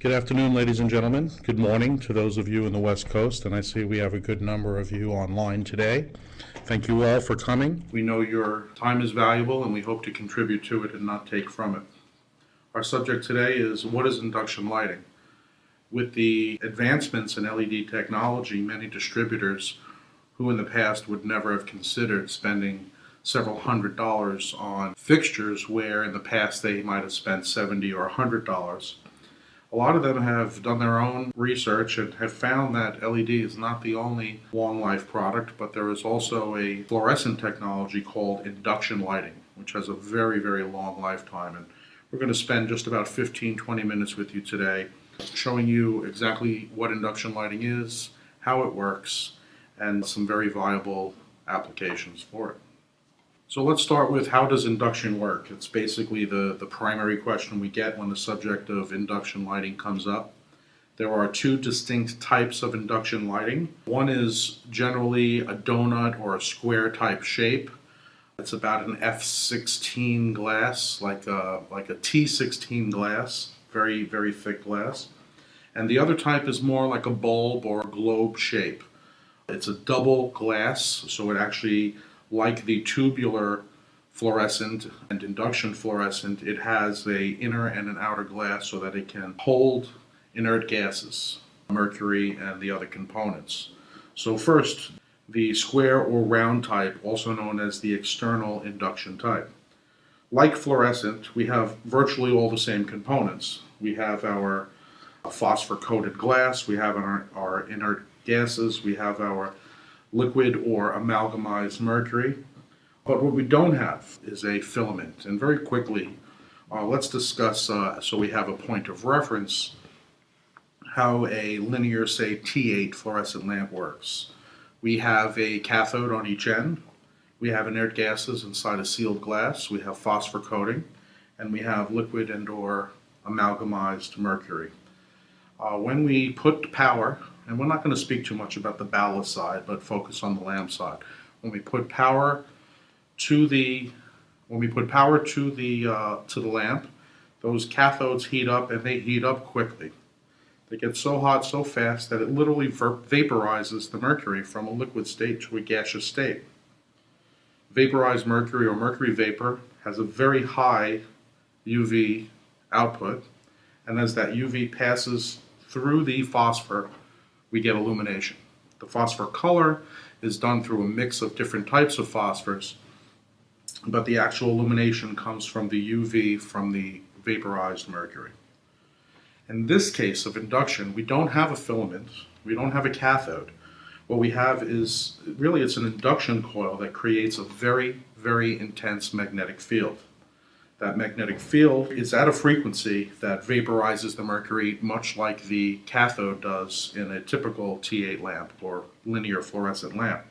Good afternoon, ladies and gentlemen. Good morning to those of you in the West Coast, and I see we have a good number of you online today. Thank you all for coming. We know your time is valuable, and we hope to contribute to it and not take from it. Our subject today is, what is induction lighting? With the advancements in LED technology, many distributors who in the past would never have considered spending several $100s on fixtures where in the past they might have spent $70 or $100. A lot of them have done their own research and have found that LED is not the only long life product, but there is also a fluorescent technology called induction lighting, which has a very, very long lifetime. And we're going to spend just about 15-20 minutes with you today showing you exactly what induction lighting is, how it works, and some very viable applications for it. So let's start with, how does induction work? It's basically the primary question we get when the subject of induction lighting comes up. There are two distinct types of induction lighting. One is generally a donut or a square type shape. It's about an F16 glass, like a T16 glass, very, very thick glass. And the other type is more like a bulb or a globe shape. It's a double glass, so it actually, like the tubular fluorescent and induction fluorescent, it has an inner and an outer glass so that it can hold inert gases, mercury and the other components. So first, the square or round type, also known as the external induction type. Like fluorescent, we have virtually all the same components. We have our phosphor-coated glass, we have our inert gases, we have our liquid or amalgamized mercury. But what we don't have is a filament. And very quickly, let's discuss, so we have a point of reference, how a linear, say, T8 fluorescent lamp works. We have a cathode on each end, we have inert gases inside a sealed glass, we have phosphor coating, and we have liquid and or amalgamized mercury. When we put power, and we're not going to speak too much about the ballast side, but focus on the lamp side. When we put power to the lamp, those cathodes heat up, and they heat up quickly. They get so hot so fast that it literally vaporizes the mercury from a liquid state to a gaseous state. Vaporized mercury or mercury vapor has a very high UV output, and as that UV passes through the phosphor, we get illumination. The phosphor color is done through a mix of different types of phosphors, but the actual illumination comes from the UV from the vaporized mercury. In this case of induction, we don't have a filament, we don't have a cathode. What we have is, really, it's an induction coil that creates a very, very intense magnetic field. That magnetic field is at a frequency that vaporizes the mercury, much like the cathode does in a typical T8 lamp or linear fluorescent lamp.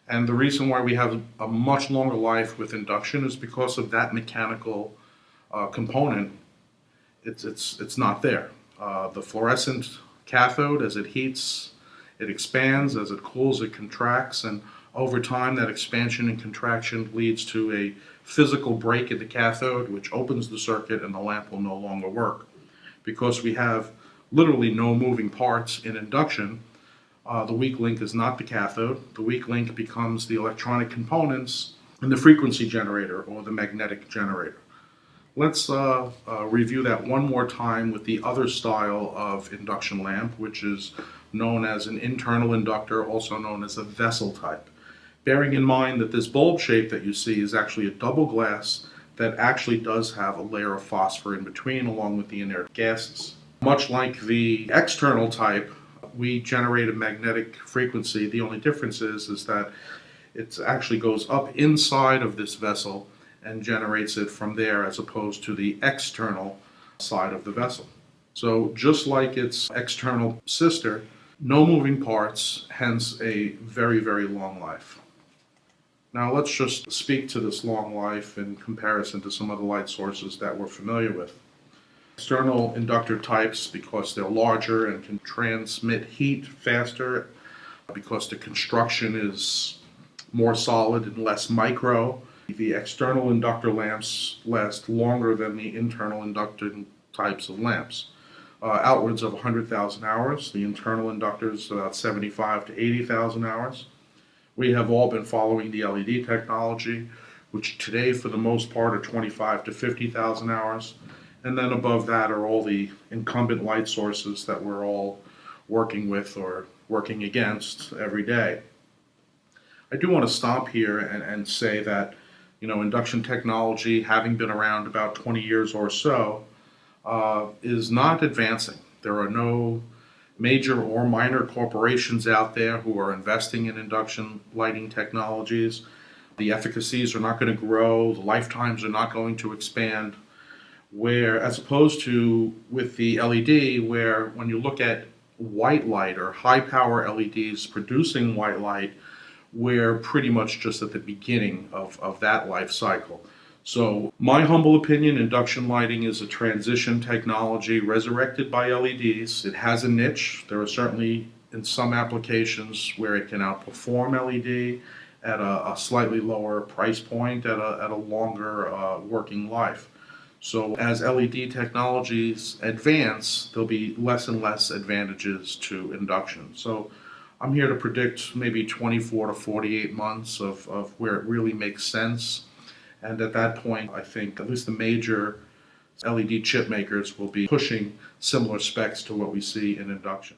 And the reason why we have a much longer life with induction is because of that mechanical component. It's not there. The fluorescent cathode, as it heats, it expands. As it cools, it contracts. And over time, that expansion and contraction leads to a physical break in the cathode, which opens the circuit, and the lamp will no longer work. Because we have literally no moving parts in induction, the weak link is not the cathode. The weak link becomes the electronic components in the frequency generator or the magnetic generator. Let's review that one more time with the other style of induction lamp, which is known as an internal inductor, also known as a vessel type. Bearing in mind that this bulb shape that you see is actually a double glass that actually does have a layer of phosphor in between along with the inert gases. Much like the external type, we generate a magnetic frequency. The only difference is that it actually goes up inside of this vessel and generates it from there, as opposed to the external side of the vessel. So just like its external sister, no moving parts, hence a very, very long life. Now let's just speak to this long life in comparison to some other light sources that we're familiar with. External inductor types, because they're larger and can transmit heat faster, because the construction is more solid and less micro, the external inductor lamps last longer than the internal inductor types of lamps. outwards of 100,000 hours. The internal inductors about 75 to 80,000 hours. We have all been following the LED technology, which today for the most part are 25 to 50,000 hours. And then above that are all the incumbent light sources that we're all working with or working against every day. I do want to stop here and say that, induction technology, having been around about 20 years or so, is not advancing. There are no major or minor corporations out there who are investing in induction lighting technologies. The efficacies are not going to grow, the lifetimes are not going to expand, where as opposed to with the LED, where when you look at white light or high power LEDs producing white light, we're pretty much just at the beginning of that life cycle. So my humble opinion, induction lighting is a transition technology resurrected by LEDs. It has a niche. There are certainly in some applications where it can outperform LED at a slightly lower price point at a longer working life. So as LED technologies advance, there'll be less and less advantages to induction. So I'm here to predict maybe 24 to 48 months of where it really makes sense. And at that point, I think at least the major LED chip makers will be pushing similar specs to what we see in induction.